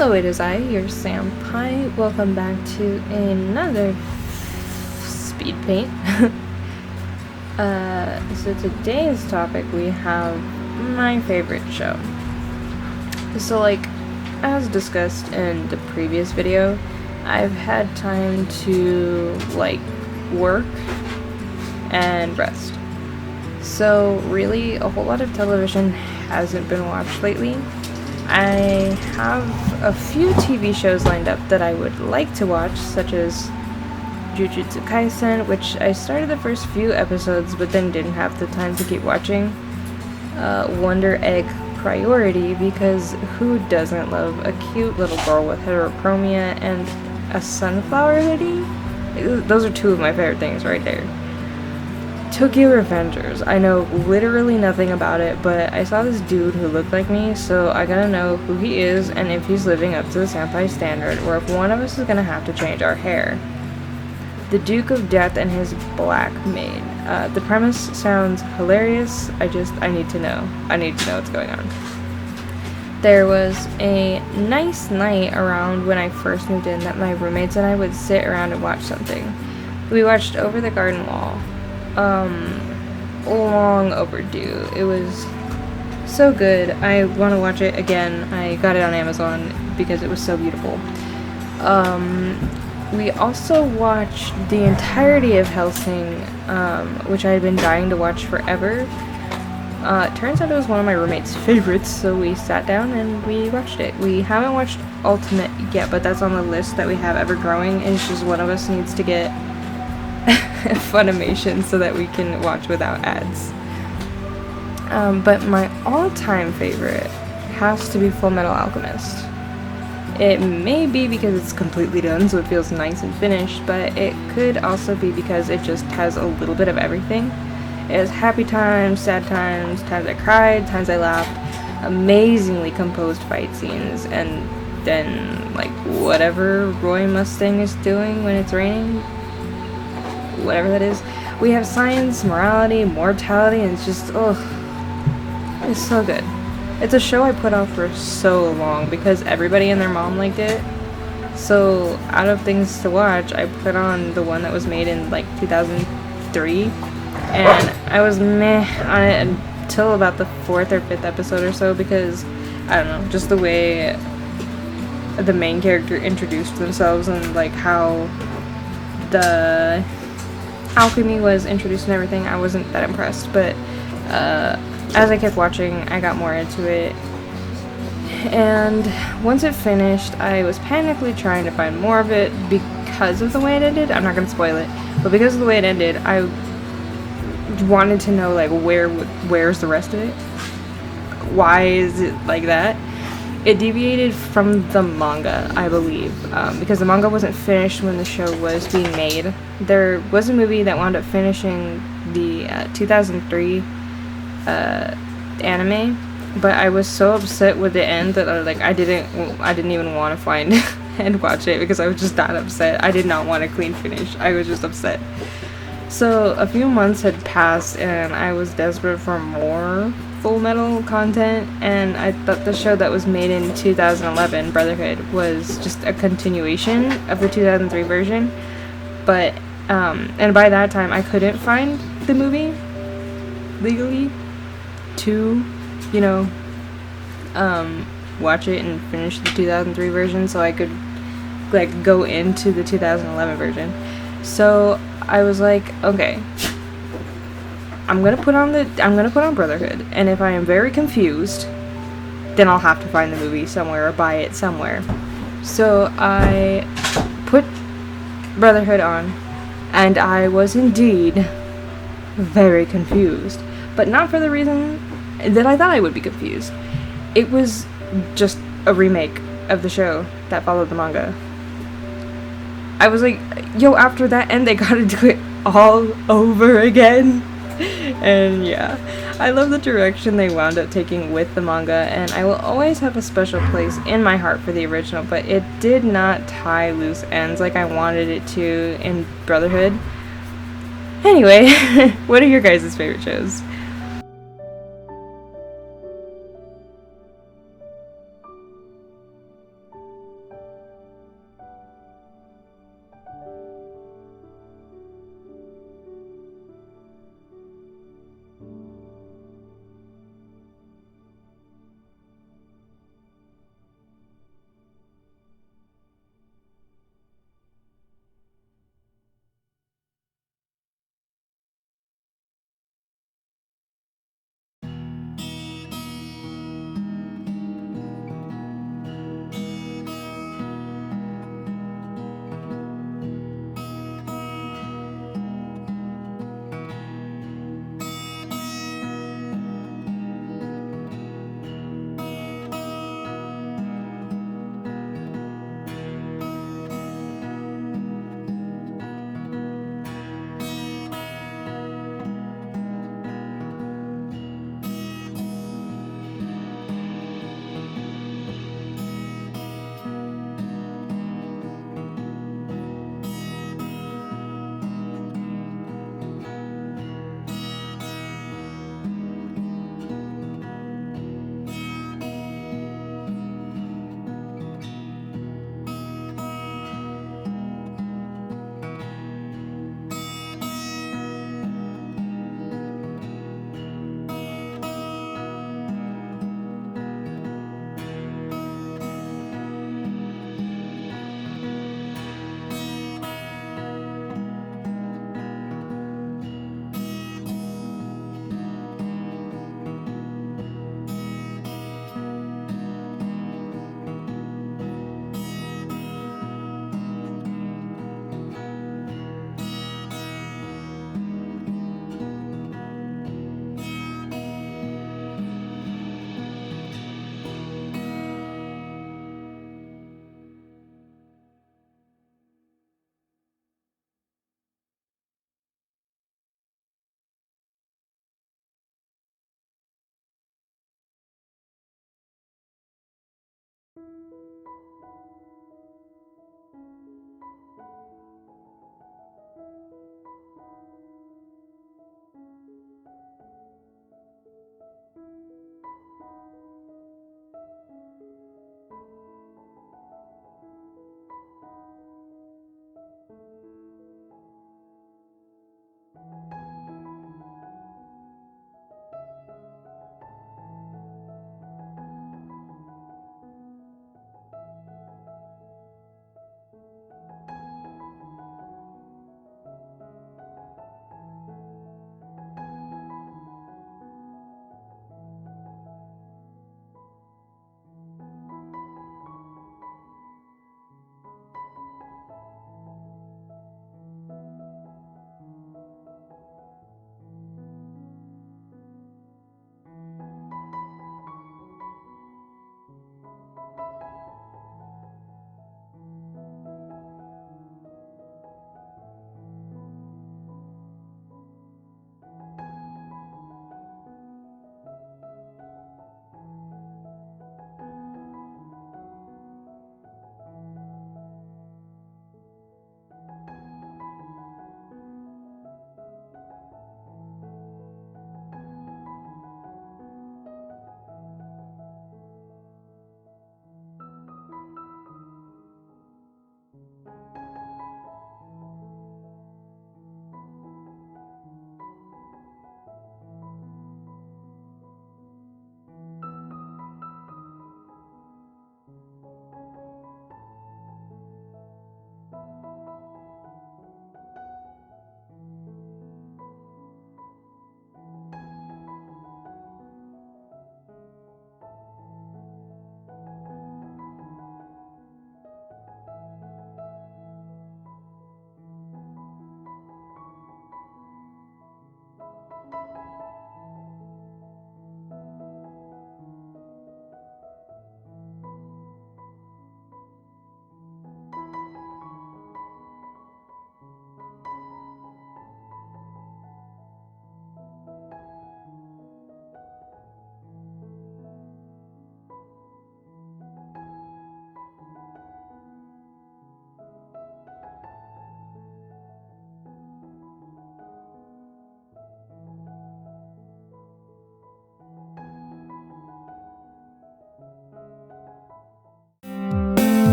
Hello, it is I, your Senpai. Welcome back to another Speedpaint. So today's topic, we have my favorite show. So as discussed in the previous video, I've had time to work and rest. So really a whole lot of television hasn't been watched lately. I have a few TV shows lined up that I would like to watch, such as Jujutsu Kaisen, which I started the first few episodes but then didn't have the time to keep watching. Wonder Egg Priority, because who doesn't love a cute little girl with heterochromia and a sunflower hoodie? Those are two of my favorite things right there. Tokyo Revengers. I know literally nothing about it, but I saw this dude who looked like me, so I gotta know who he is and if he's living up to the senpai standard, or if one of us is gonna have to change our hair. The Duke of Death and his Black Maid. The premise sounds hilarious. I need to know. I need to know what's going on. There was a nice night around when I first moved in that my roommates and I would sit around and watch something. We watched Over the Garden Wall. Long overdue. It was so good. I want to watch it again. I got it on Amazon because it was so beautiful. We also watched the entirety of Hellsing, which I had been dying to watch forever. It turns out it was one of my roommate's favorites, so we sat down and we watched it. We haven't watched Ultimate yet, but that's on the list that we have ever growing. It's just one of us needs to get Funimation so that we can watch without ads. But my all-time favorite has to be Full Metal Alchemist. It may be because it's completely done, so it feels nice and finished, but it could also be because it just has a little bit of everything. It has happy times, sad times, times I cried, times I laughed, amazingly composed fight scenes, and then whatever Roy Mustang is doing when it's raining, whatever that is. We have science, morality, mortality, and it's just, it's so good. It's a show I put off for so long because everybody and their mom liked it. So out of things to watch, I put on the one that was made in 2003, and I was meh on it until about the 4th or 5th episode or so, because I don't know, just the way the main character introduced themselves and how the alchemy was introduced and everything. I wasn't that impressed, but as I kept watching, I got more into it, and once it finished, I was panically trying to find more of it because of the way it ended. I'm not going to spoil it, but because of the way it ended, I wanted to know where's the rest of it? Why is it like that? It deviated from the manga, I believe, because the manga wasn't finished when the show was being made. There was a movie that wound up finishing the 2003 anime, but I was so upset with the end that I didn't even want to find and watch it because I was just that upset. I did not want a clean finish. I was just upset. So a few months had passed and I was desperate for more Full Metal content, and I thought the show that was made in 2011, Brotherhood, was just a continuation of the 2003 version, but and by that time I couldn't find the movie legally to watch it and finish the 2003 version so I could go into the 2011 version. So I was okay, I'm gonna put on Brotherhood, and if I am very confused, then I'll have to find the movie somewhere or buy it somewhere. So I put Brotherhood on, and I was indeed very confused, but not for the reason that I thought I would be confused. It was just a remake of the show that followed the manga. I was after that end, they gotta do it all over again. And yeah, I love the direction they wound up taking with the manga, and I will always have a special place in my heart for the original, but it did not tie loose ends like I wanted it to in Brotherhood. Anyway, what are your guys' favorite shows?